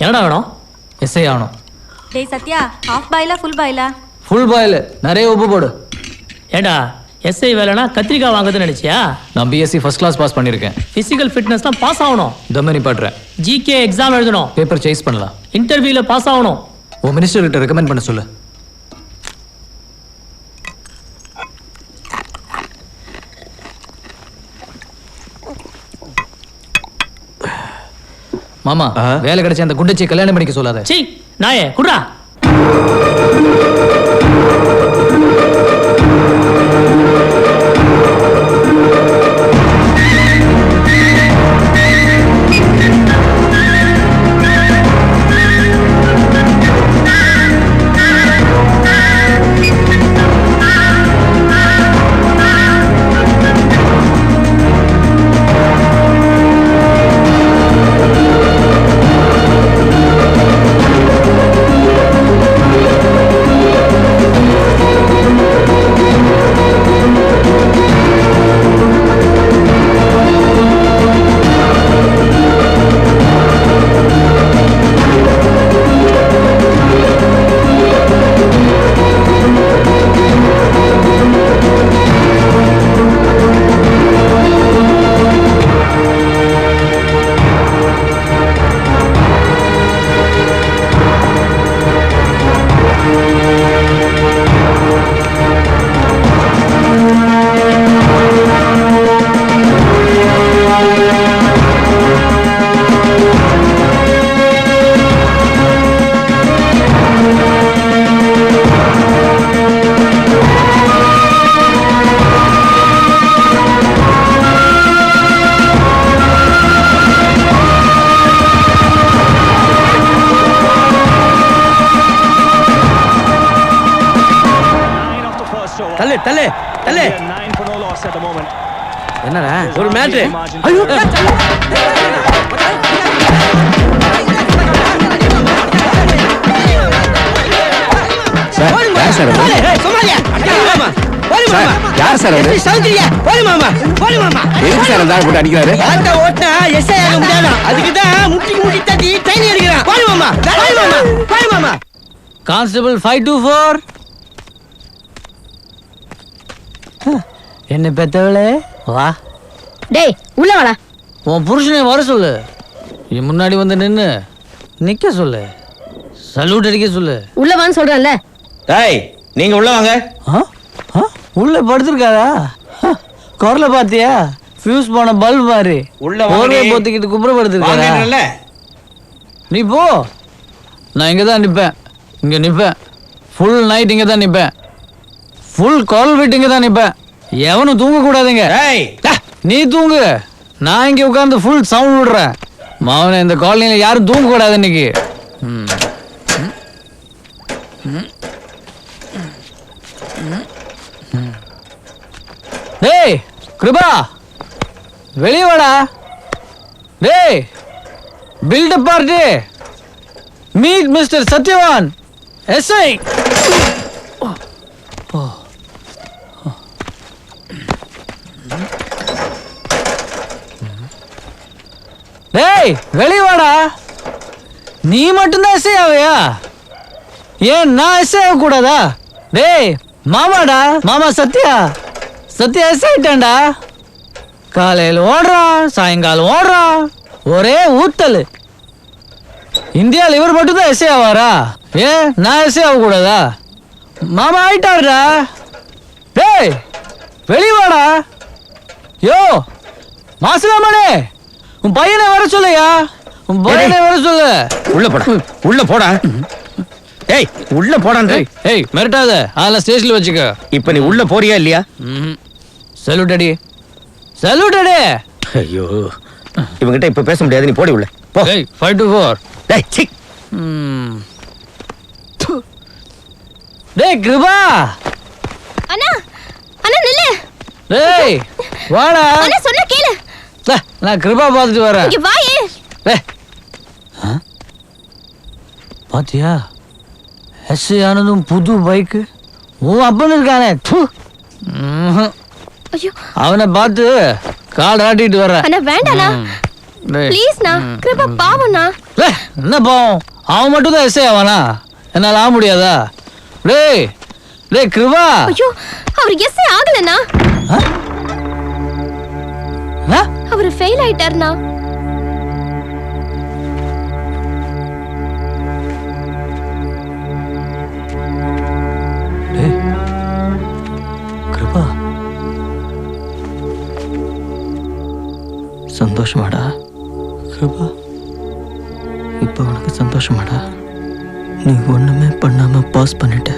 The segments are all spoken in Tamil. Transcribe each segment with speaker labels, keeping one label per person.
Speaker 1: என்னடா வேணும்?
Speaker 2: எஸ்ஐ ஆகணும்.
Speaker 3: டேய் சத்யா, ஹாஃப் பாயிலா ஃபுல் பாயிலா?
Speaker 2: ஃபுல் பாயில், நிறைய உப்பு போடு.
Speaker 1: ஏண்டா எஸ்ஐ வேலைனா கத்திரிக்காய் வாங்குதுன்னு நினைச்சியா?
Speaker 2: நான் பிஎஸ்சி ஃபர்ஸ்ட் கிளாஸ் பாஸ் பண்ணியிருக்கேன்.
Speaker 1: ஃபிசிக்கல் ஃபிட்னஸ்லாம் பாஸ் ஆகணும்.
Speaker 2: தம்மனி பாட்டுறேன்.
Speaker 1: ஜிகே எக்ஸாம் எழுதணும்.
Speaker 2: பேப்பர் சேஸ் பண்ணலாம்.
Speaker 1: இன்டர்வியூவில் பாஸ் ஆகணும்.
Speaker 2: உன் மினிஸ்டர்கிட்ட ரெக்கமெண்ட் பண்ண சொல்லு. மாமா, வேலை கிடைச்ச அந்த குண்டச்சி கல்யாணம் பண்ணிக்க சொல்லாத.
Speaker 1: சீ நாயே குட்ரா.
Speaker 4: தள்ளு தள்ளு தள்ளு. என்னடா ஒரு மேட்ரு? ஐயோ
Speaker 5: யார் சார் அவரு?
Speaker 4: சௌந்தர்யா போலி மாமா, போலி மாமா.
Speaker 5: எதுக்கு சார் அந்த ஆள் போட்டு அடிக்கிறாரு?
Speaker 4: ஆட்ட ஓட்டா எஸ்ஐ ஆக முடியாது. அதுக்கு தான் முட்டி தட்டி ட்ரெயின் அடிக்கிறான். போலி மாமா, போலி மாமா, போலி மாமா.
Speaker 2: கான்ஸ்டபிள் 524. என்ன பெத்தவளே வா.
Speaker 3: டேய் உள்ள வாடா.
Speaker 2: உன் புருஷனை வர சொல்லு. என் முன்னாடி வந்து நின்னு நிக்க சொல்லு. சல்யூட் அடிக்க சொல்லு.
Speaker 3: உள்ள வான்னு சொல்றேன்ல.
Speaker 5: டேய் நீங்க உள்ள வாங்க.
Speaker 2: உள்ள படுத்திருக்காரா? குரல பாத்தியா? ஃபியூஸ் போன பல்ப் மாதிரி
Speaker 5: உள்ள வாங்க.
Speaker 2: போர்வை போத்திக்கிட்டு குப்புற படுத்திருக்காரா? நீ போ. நான் இங்க தான் நிப்பேன். இங்க நிப்பேன். ஃபுல் நைட் இங்க தான் நிப்பேன். ஃபுல் கால் வெயிட் இங்க தான் நிப்பேன். எவனும் தூங்க கூடாதுங்க. நீ தூங்கு. நான் இங்க உட்கார்ந்து ஃபுல் சவுண்ட் விடுறேன். மாவன இந்த காலனில யாரும் தூங்க கூடாது இன்னைக்கு. டேய் கிருபா வெளியே வாடா. டேய் buildup party. Meet mister Sathyavan SI. டேய் வெளியே வாடா. நீ மட்டும்தான் எஸ்ஐ ஆவையா? ஏன் நான் எஸ்ஐ ஆக கூடாதா? டேய் மாமாடா, மாமா சத்யா. சத்யா எஸ்ஐ ஆயிட்டான்டா. காலையில் ஓடுறான், சாயங்காலம் ஓடுறான். ஒரே ஊத்தல். இந்தியாவில் இவர் மட்டும் தான் எஸ்ஐ ஆவாரா? ஏன் நான் எஸ்ஐ ஆக கூடாதா? மாமா ஆயிட்டாருடா. டேய் வெளியே வாடா. யோ மாசலாமனே, உன் பையனை வர சொல்லையா. உன் பையனை வர சொல்லு.
Speaker 5: உள்ள போடா, உள்ள போடா. ஏய் உள்ள போடான்னு.
Speaker 2: ஏய் மிரட்டாத. அதெல்லாம் ஸ்டேஷன்ல வச்சுக்க.
Speaker 5: இப்ப நீ உள்ள போறியா இல்லையா?
Speaker 2: சல்யூட் அடி, சல்யூட் அடி.
Speaker 5: ஐயோ இவங்கிட்ட இப்ப பேச முடியாது. நீ போடி உள்ள போ.
Speaker 2: 524.
Speaker 5: டேய் சி.
Speaker 2: டேய் கிருபா.
Speaker 3: அண்ணா அண்ணா நில்லு.
Speaker 2: டேய் வாடா.
Speaker 3: அண்ணா சொன்னா கேளு.
Speaker 2: நான் கிருபா பார்த்துட்டு வரேன்.
Speaker 3: இங்க வாயே.
Speaker 2: பாத்தியா எஸ்ஐ ஆனதும் புது பைக்கு. உன் அப்பன்னு இருக்கானே. அவனை பார்த்து கால் ஆட்டிட்டு வர்றேன்.
Speaker 3: அண்ணா வேண்டாண்ணா ப்ளீஸ்ண்ணா. கிருபா பாவம்ண்ணா.
Speaker 2: என்ன பாவம், அவன் மட்டும் தான் எஸ்ஐ ஆவானா? என்னால ஆக முடியாதா? டேய் டேய் கிருபா.
Speaker 3: ஐயோ, அவர் எஸ்ஐ ஆகலண்ணா. அவர் ஃபெயில் ஆயிட்டாருண்ணா.
Speaker 2: டேய் கிருபா, சந்தோஷமாடா கிருபா? இப்போ உனக்கு சந்தோஷமாடா? நீ ஒண்ணுமே பண்ணாம பாஸ் பண்ணிட்ட.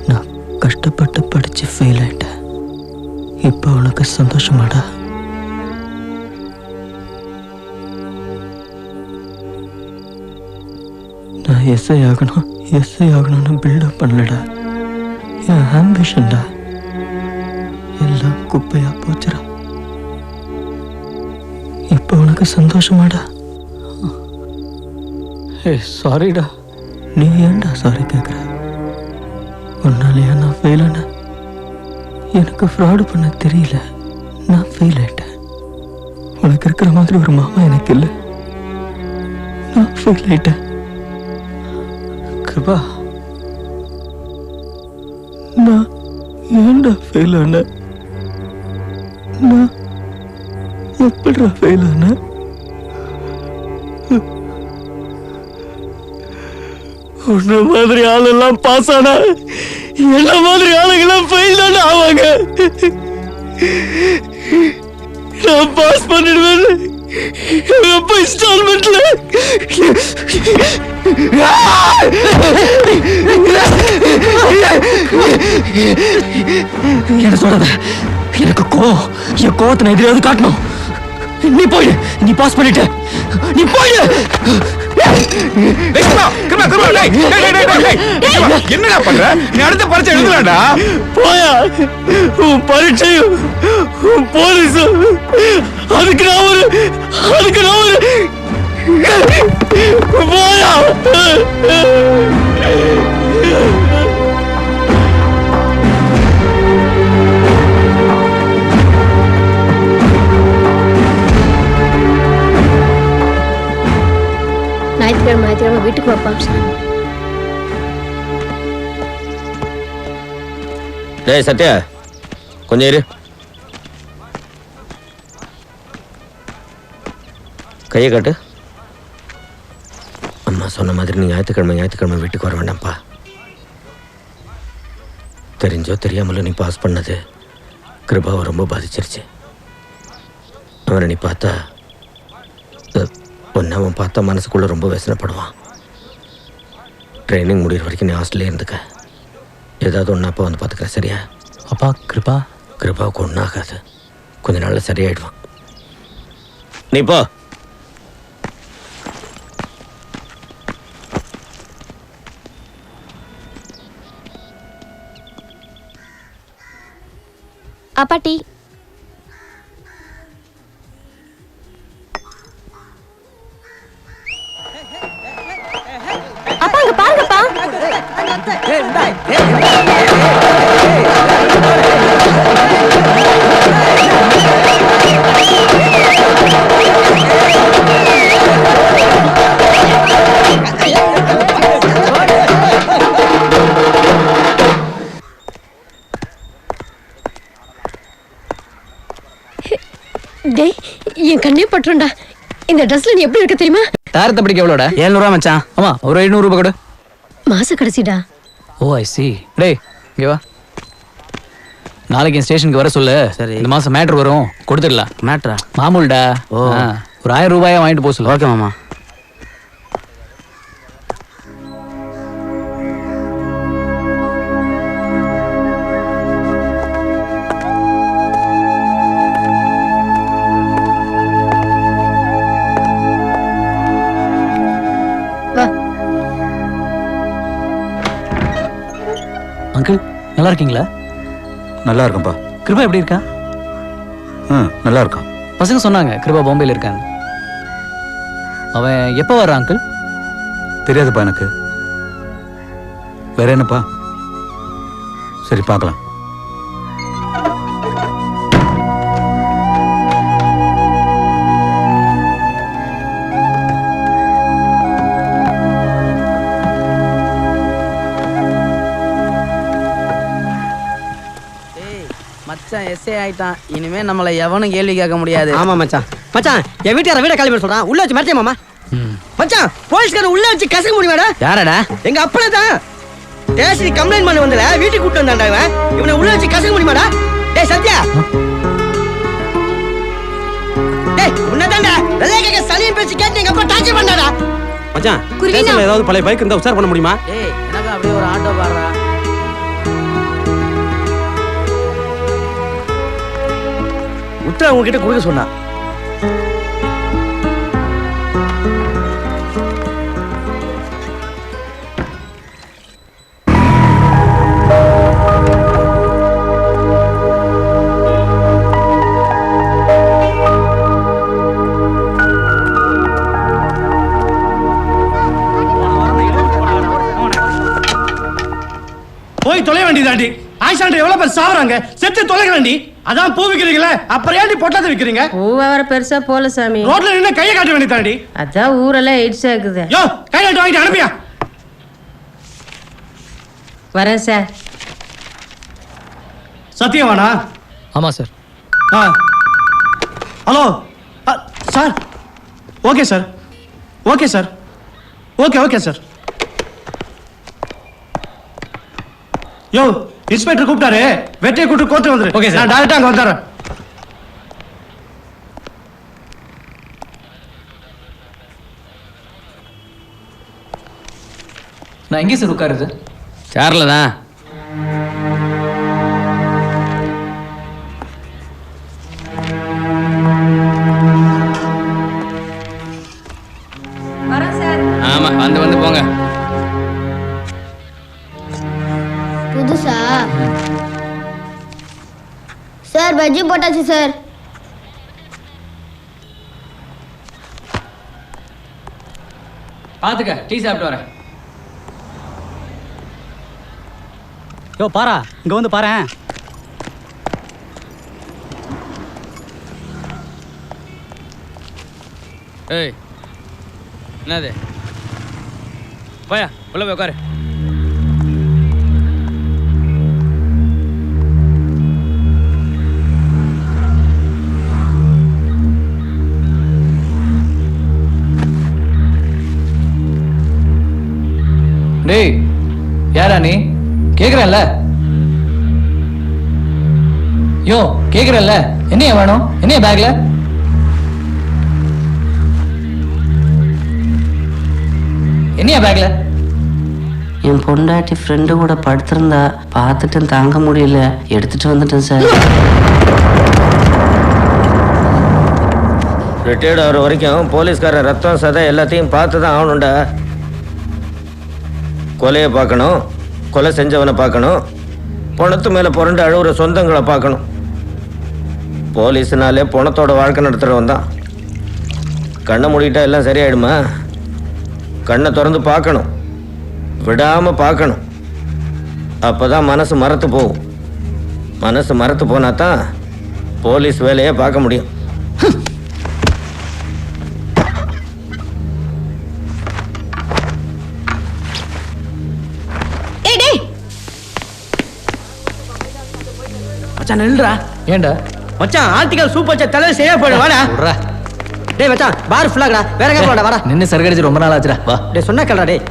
Speaker 2: நான் கஷ்டப்பட்டு படிச்சு ஃபெயில் ஆயிட்டேன். இப்போ உனக்கு சந்தோஷமாடா? நான் எஸ்ஐ ஆகணும்னு பில்டப் பண்ணலடா. என் ஆம்பிஷன்டா எல்லாம் குப்பையா போச்சுடா. இப்போ உனக்கு சந்தோஷமாடா? சாரிடா. நீ ஏன்டா சாரி கேட்குற? உன்னாலையா நான் ஃபெயில் ஆனேன்? எனக்கு ஃப்ராடு பண்ண தெரியல, நான் ஃபெயில் ஆயிட்டேன். உனக்கு இருக்கிற மாதிரி ஒரு மாமா எனக்கு இல்லை, நான் ஃபெயில் ஆயிட்டேன். கிருபா, நான் ஏன்டா ஃபெயில் ஆனேன்? நான் எப்படிடா ஃபெயில் ஆனேன்? உன்ன மாதிரி ஆளெல்லாம் பாஸ் ஆனா என்ன மாதிரி ஆளுங்கெல்லாம் ஃபெயில் தானே ஆவாங்க. நான் பாஸ் பண்ணிடுவேன். எப்ப இன்ஸ்டால்மெண்ட்ல என்ன சொல்றது? எனக்கு என் கோவத்தை நான் எதிராவது காட்டணும். நீ போயிடு, நீ பாஸ் பண்ணிட்ட, நீ போயிடு.
Speaker 5: என்னடா பண்ற? நீ அடுத்த பரீட்சை எழுதலாம்டா.
Speaker 2: போயா, உன் பரீட்சையும் உன் போலீஸும் அதுக்கு நான் ஒரு போயா.
Speaker 3: ஞாயிற்றுக்கிழமை வீட்டுக்கு வாப்பா.
Speaker 5: டேய் சத்யா, கொஞ்சம் இரு. கையை காட்டு. அம்மா சொன்ன மாதிரி நீ ஞாயிற்றுக்கிழமை வீட்டுக்கு வர வேண்டாம்ப்பா. தெரிஞ்சோ தெரியாமலோ நீ பாஸ் பண்ணது கிருபாவை ரொம்ப பாதிச்சிருச்சு. அவனை நீ பார்த்தா அவன் பார்த்தா மனசுக்குள்ள ரொம்ப வேசனைப்படுவான். ட்ரைனிங் முடிகிற வரைக்கும் நீ ஹாஸ்டல்லே இருந்துக்க. ஏதாவது ஒன்று அப்பா வந்து பார்த்துக்கிறேன், சரியா?
Speaker 2: அப்பா
Speaker 5: கிருபாவுக்கு ஒன்றாகாது, கொஞ்ச நாள்ல சரியாயிடுவான். நீ போ.
Speaker 3: அப்பாட்டி, அப்பா அங்க பாருங்கப்பா. டேய், என் கண்ணே பட்டுருண்டா. இந்த ட்ரெஸ்ல நீ எப்படி இருக்க தெரியுமா?
Speaker 2: தாரத்தை படிக்க எவ்வளோட?
Speaker 4: 700 மச்சான்.
Speaker 2: ஆமா, ஒரு 500 ரூபாய் கொடு.
Speaker 3: மாச கடைசிடா.
Speaker 2: ஓ ஐ சி. டேய் இங்க வா. நாளைக்கு ஸ்டேஷனுக்கு வர சொல்லு.
Speaker 4: சரி.
Speaker 2: இந்த மாசம் மேட்ரு வரும், கொடுத்துடலாம்.
Speaker 4: மேட்ரா?
Speaker 2: மாமூல்டா.
Speaker 4: ஓ.
Speaker 2: ஒரு 1000 ரூபாயை வாங்கிட்டு போக சொல்லு.
Speaker 4: ஓகே மாமா.
Speaker 2: அங்கிள் நல்லா இருக்கீங்களா?
Speaker 5: நல்லா இருக்கும்பா.
Speaker 2: கிருபா எப்படி இருக்கா?
Speaker 5: நல்லா இருக்கான்.
Speaker 2: பசங்க சொன்னாங்க கிருபா பாம்பேல இருக்கான்னு. அவன் எப்போ வர்றான் அங்கிள்?
Speaker 5: தெரியாதுப்பா எனக்கு. வேற என்னப்பா? சரி பார்க்கலாம்.
Speaker 4: மச்சான் எஸ்ஏ ஆயிட்டான். இனிமே நம்மள எவனும் கேள்வி கேட்க முடியாது.
Speaker 6: ஆமா மச்சான். மச்சான் என் வீட்டுக்கார வீட காலி பண்ண சொல்றான். உள்ள வச்சு மறைச்சே மாமா. மச்சான் போலீஸ்கார உள்ள வச்சு கசக்க முடியுமாடா?
Speaker 4: யாரடா?
Speaker 6: எங்க அப்பனே தான். டேசி கம்ப்ளைண்ட் பண்ண வந்தல வீட்டுக்கு கூட்டு வந்தான்டா இவன். இவனை உள்ள வச்சு கசக்க முடியுமாடா? டேய் சத்யா. டேய் உன்னதான்டா. வெள்ளைய கேக்க சனியன் பேசி கேட்டு எங்க அப்பா டார்ச்சர் பண்ணாடா.
Speaker 7: மச்சான் ஸ்டேஷன்ல ஏதாவது பழைய பைக் இருந்தா உசார் பண்ண முடியுமா?
Speaker 4: டேய் எனக்கு அப்படியே ஒரு ஆட்டோ பாடுறா.
Speaker 6: உத்தரவு உங்ககிட்ட கொடுக்க சொன்னா.
Speaker 7: போய் தொலை வேண்டியதாண்டி. ஆயிஷாண்ட எவ்வளவு பேர் சாவறாங்க, செத்து தொலைக வேண்டி. அதான் பூ விக்கிறீங்களே, அப்புறம் ஏன்டி பொட்டத்தை விக்கிறீங்க?
Speaker 8: பூவர பெருசா போல சாமி.
Speaker 7: ரோட்ல நின்னு கையை காட்ட வேண்டியதாண்டி.
Speaker 8: அதான் ஊரெல்லாம் எய்ட்ஸ் ஆகுது.
Speaker 7: யோ கையில வாங்கிட்டு அனுப்பியா.
Speaker 8: வரேன் சார்.
Speaker 7: சத்தியவானா?
Speaker 2: ஆமா sir.
Speaker 7: Hello sir. Okay sir, okay sir, okay okay sir. யோ இன்ஸ்பெக்டர் கூப்பிட்டாரு, வெட்டியை கூட்டு கோர்ட்டு வந்துரு. ஓகே சார், நான் டைரக்டா அங்க வந்துறேன்.
Speaker 2: நான் எங்கே சார் உட்காருது?
Speaker 4: சேர்ல தான்.
Speaker 8: வரேன் சார்.
Speaker 4: ஆமா வந்து போங்க.
Speaker 9: புதுசா சார் பஜ்ஜி போட்டாச்சு சார்.
Speaker 4: பாத்துக்க, டீ சாப்பிட்டு வரேன்.
Speaker 2: யோ பாரா, இங்க வந்து பாரேன்.
Speaker 4: ஏய் என்னது? போயா உள்ள போய் உட்காரு.
Speaker 2: டேய் யாரா நீ? கேக்குறல்ல? யோ கேக்குறல்ல? என்னைய வேணும்? என்னைய பேக்ல? என்னைய பேக்ல?
Speaker 10: என் பொண்டாட்டி ஃப்ரெண்டு கூட படுத்திருந்தா பார்த்துட்டு தாங்க முடியல, எடுத்துட்டு வந்துட்டேன் சார்.
Speaker 5: ரிட்டையர்ட் ஆகிற வரைக்கும் போலீஸ்காரன் ரத்தம் சதை எல்லாத்தையும் பார்த்து தான் ஆகணும்டா. கொலையை பார்க்கணும், கொலை செஞ்சவனை பார்க்கணும், பணத்து மேலே புரண்டு அழுகுற சொந்தங்களை பார்க்கணும். போலீஸ்னாலே பணத்தோட வாழ்க்கை நடத்துகிறவன் தான். கண்ணை மூடிட்டா எல்லாம் சரியாயிடுமா? கண்ணை திறந்து பார்க்கணும், விடாமல் பார்க்கணும். அப்போ தான் மனசு மறத்து போகும். மனசு மறத்து போனா தான் போலீஸ் வேலையை பார்க்க முடியும்.
Speaker 6: மச்சான் நில்றா.
Speaker 2: ஏண்டா?
Speaker 6: மச்சான் ஆர்டிகல் சூப்பர் சார் தலைவர் சரியா போயிடு வாடா.
Speaker 2: விட்றா.
Speaker 6: டேய் மச்சான் பார் ஃபுல்லாகடா. வேற எங்க போடா வாடா.
Speaker 2: நின்னு சரக்கடிச்சு ரொம்ப நாள் ஆச்சுடா. வா.
Speaker 6: டேய் சொன்னா கேளுடா டேய்.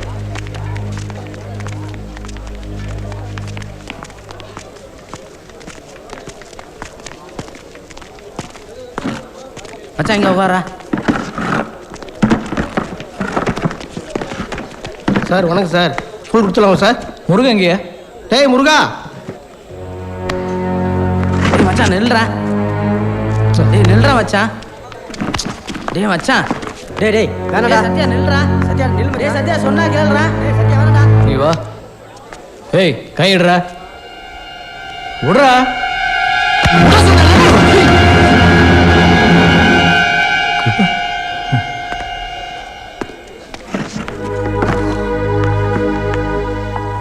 Speaker 4: மச்சான் இங்க உட்காரா.
Speaker 6: சார் வணக்கம் சார். ஸ்கூல் கொடுத்துலாமா சார்?
Speaker 2: முருகன் எங்கேயா?
Speaker 6: டேய் முருகா.
Speaker 4: டேய் மச்சான் நில்றா. டேய் நில்றா மச்சான். டேய் மச்சான்.
Speaker 6: டேய் டேய் வேணடா.
Speaker 4: சத்யா நில்றா.
Speaker 6: சத்யா நில்.
Speaker 4: டேய் சத்யா சொன்னா கேளுடா.
Speaker 6: டேய் சத்யா வேணடா.
Speaker 2: நீ வா. ஏய் கையிடுறா. விடுறா.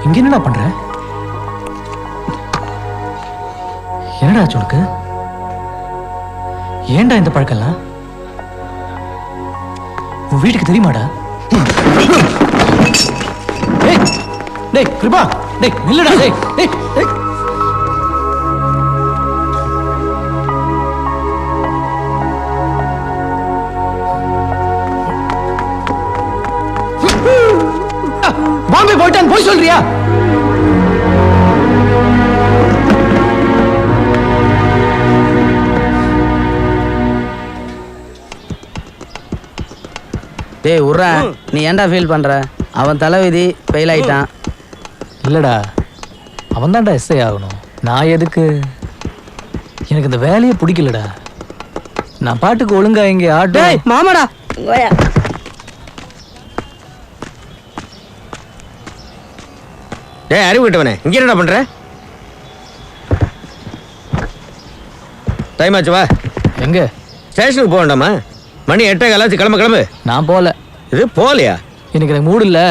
Speaker 2: இங்க என்னடா பண்ற? என்னடா ஆச்சு உனக்கு? ஏன்டா இந்த பழக்கம்லாம்? உன் வீட்டுக்கு தெரியுமாடா? டேய் டேய் கிருபா, டேய் நில்லுடா. டேய் டேய் டேய்
Speaker 4: டேய் உர்றா, நீ ஏன்டா ஃபீல் பண்ற? அவன் தலைவிதி ஃபெயில் ஆயிட்டான்.
Speaker 2: இல்லடா, அவன் தான்டா எஸ்ஐ ஆகணும். நான் எதுக்கு? எனக்கு இந்த வேலையே பிடிக்கலடா. நான் பாட்டுக்கு ஒழுங்கா இங்கே ஆட்டோ.
Speaker 4: டேய் மாமாடா.
Speaker 5: டேய் அறிவு விட்டவனே, இங்க என்னடா பண்ற? டைம் ஆச்சு, வா.
Speaker 2: எங்க?
Speaker 5: ஸ்டேஷனுக்கு போக வேண்டாமா? மணி 8:15 கிளம்பு கிளம்பு.
Speaker 2: நான் போகல.
Speaker 5: இது போகலையா?
Speaker 2: எனக்கு எனக்கு மூடு இல்லை,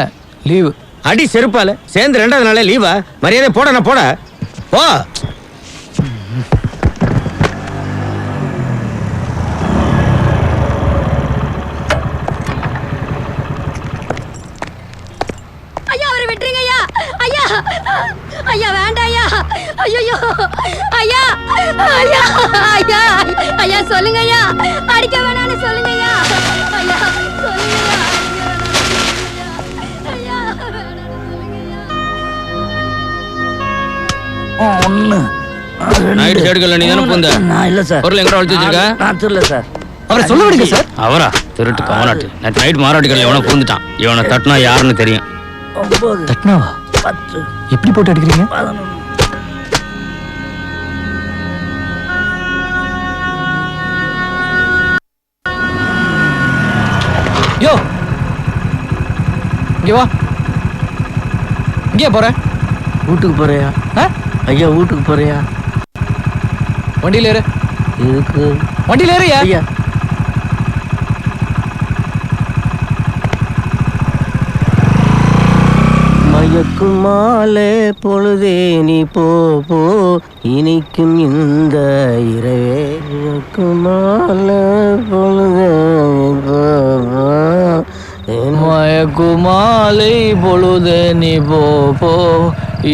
Speaker 2: லீவு.
Speaker 5: அடி செருப்பால சேர்ந்து 2வது நாளே லீவா? மரியாதை போட, நான் போட போ.
Speaker 3: ஐயா அவரை விட்டுருங்க ஐயா. ஐயா ஐயா வேண்டாம் ஐயா. ஐயோ ஐயா ஐயா ஐயா ஐயா சொல்லுங்க ஐயா. அடிக்க வேணாம்னு சொல்லுங்க ஐயா. ஐயா சொல்லுங்க ஐயா.
Speaker 5: நைட் ஷெட்யூல்ல நீ தான போந்த?
Speaker 4: நான் இல்ல சார்.
Speaker 5: பொருள் எங்கடா ஒளிச்சு வச்சிருக்க?
Speaker 4: நான் தெரியல சார்.
Speaker 2: அவரை சொல்ல விடுங்க சார்.
Speaker 5: அவரா? திருட்டு கவனாட்டு. நேற்று நைட் மாராட்டிக்கல்ல எவனோ பூந்துட்டான். இவனை தட்டினா யாருன்னு தெரியும்.
Speaker 4: 9
Speaker 2: தட்னாவா?
Speaker 4: 10
Speaker 2: எப்படி போட்டு அடிக்கிறீங்க?
Speaker 4: 11.
Speaker 2: யோ இங்க வா. இங்கே போற?
Speaker 4: வீட்டுக்கு போறியா? ஐயா வீட்டுக்கு போறியா?
Speaker 2: வண்டியில ஏறு.
Speaker 4: இதுக்கு
Speaker 2: வண்டியில ஏறியா?
Speaker 4: ஐயா மயக்கும் மாலே பொழுதே நீ போ போ, இனிக்கும் இந்த இரவே. மயக்கும் மாலே பொழுதே நீ போ போ,
Speaker 2: மயக்குமாலை பொழுது நீ போ போ,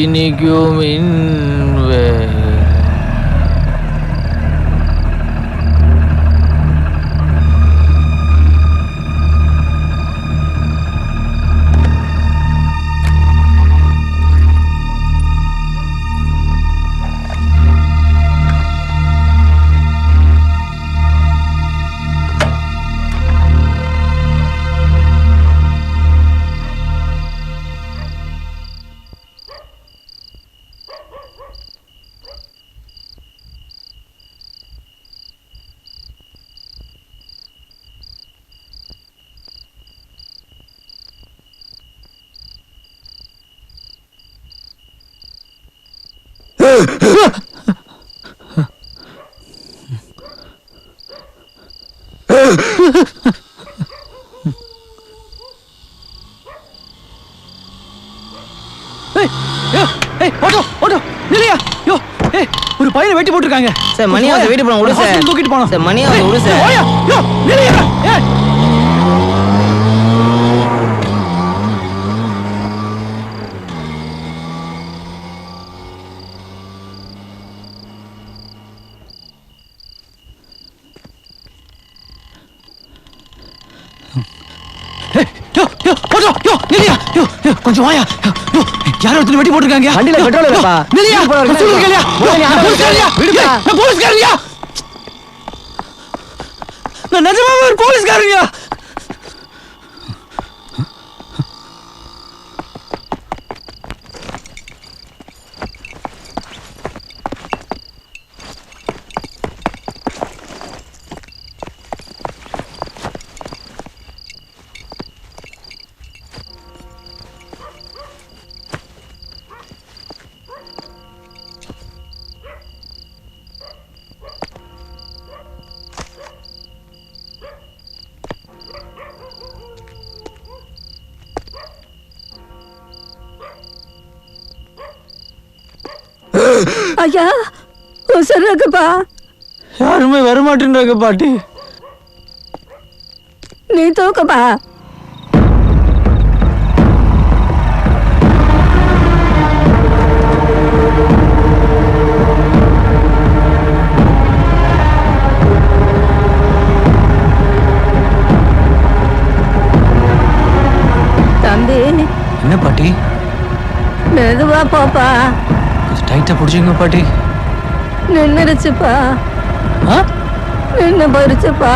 Speaker 2: இனிக்கும் இன்வே. ஒரு பையனை வெட்டி போட்டுருக்காங்க
Speaker 4: சார். மணி வந்து வீட்டு போனோம். விடு சார்.
Speaker 2: தூக்கிட்டு போனோம்
Speaker 4: சார் மணி வந்து விடு சார்.
Speaker 2: கொஞ்சம் வாயா. யாரோ ஒருத்தர் வெட்டி போட்டுருக்காங்க.
Speaker 4: வண்டியில பெட்ரோல் இல்லப்பா.
Speaker 2: போலீஸ்காரியா? நான் நிஜமாவே ஒரு போலீஸ்காரியா?
Speaker 3: ஐயா சொல்லுங்கப்பா.
Speaker 2: யாருமே வரமாட்டேன்றாங்க பாட்டி.
Speaker 3: நீ தூக்கப்பா. தம்பி.
Speaker 2: என்ன பாட்டி?
Speaker 3: மெதுவா போப்பா.
Speaker 2: கொஞ்சம் டைட்டா பிடிச்சிங்க பாட்டி.
Speaker 3: நின்னுருச்சுப்பா. நின்னு போயிருச்சுப்பா.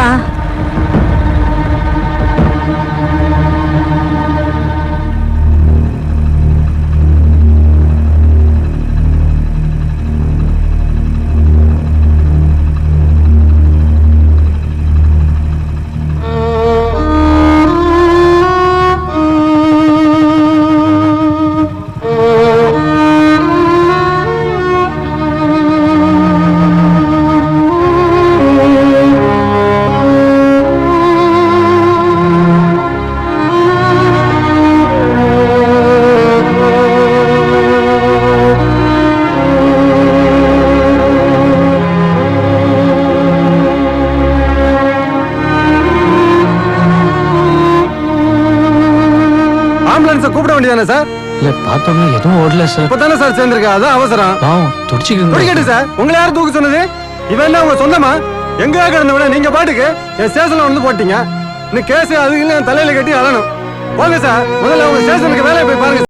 Speaker 11: ஓடலையா சார்?
Speaker 2: இல்ல பார்த்தோம்னா எதுவும் ஓடல சார்.
Speaker 11: இப்பதானே சார் சேர்ந்திருக்கா, அதான் அவசரம்.
Speaker 2: பாவம் துடிச்சுக்கிட்டு
Speaker 11: துடிக்கட்டு சார். உங்களை யாரும் தூக்க சொன்னது? இவன் என்ன உங்க சொந்தமா? எங்க கிடந்தவன நீங்க பாட்டுக்கு என் ஸ்டேஷன்ல வந்து போட்டீங்க. இந்த கேஸ் அதுக்கு தலையில கட்டி அழணும். போங்க சார், முதல்ல உங்க ஸ்டேஷனுக்கு வேலையை போய் பாருங்க.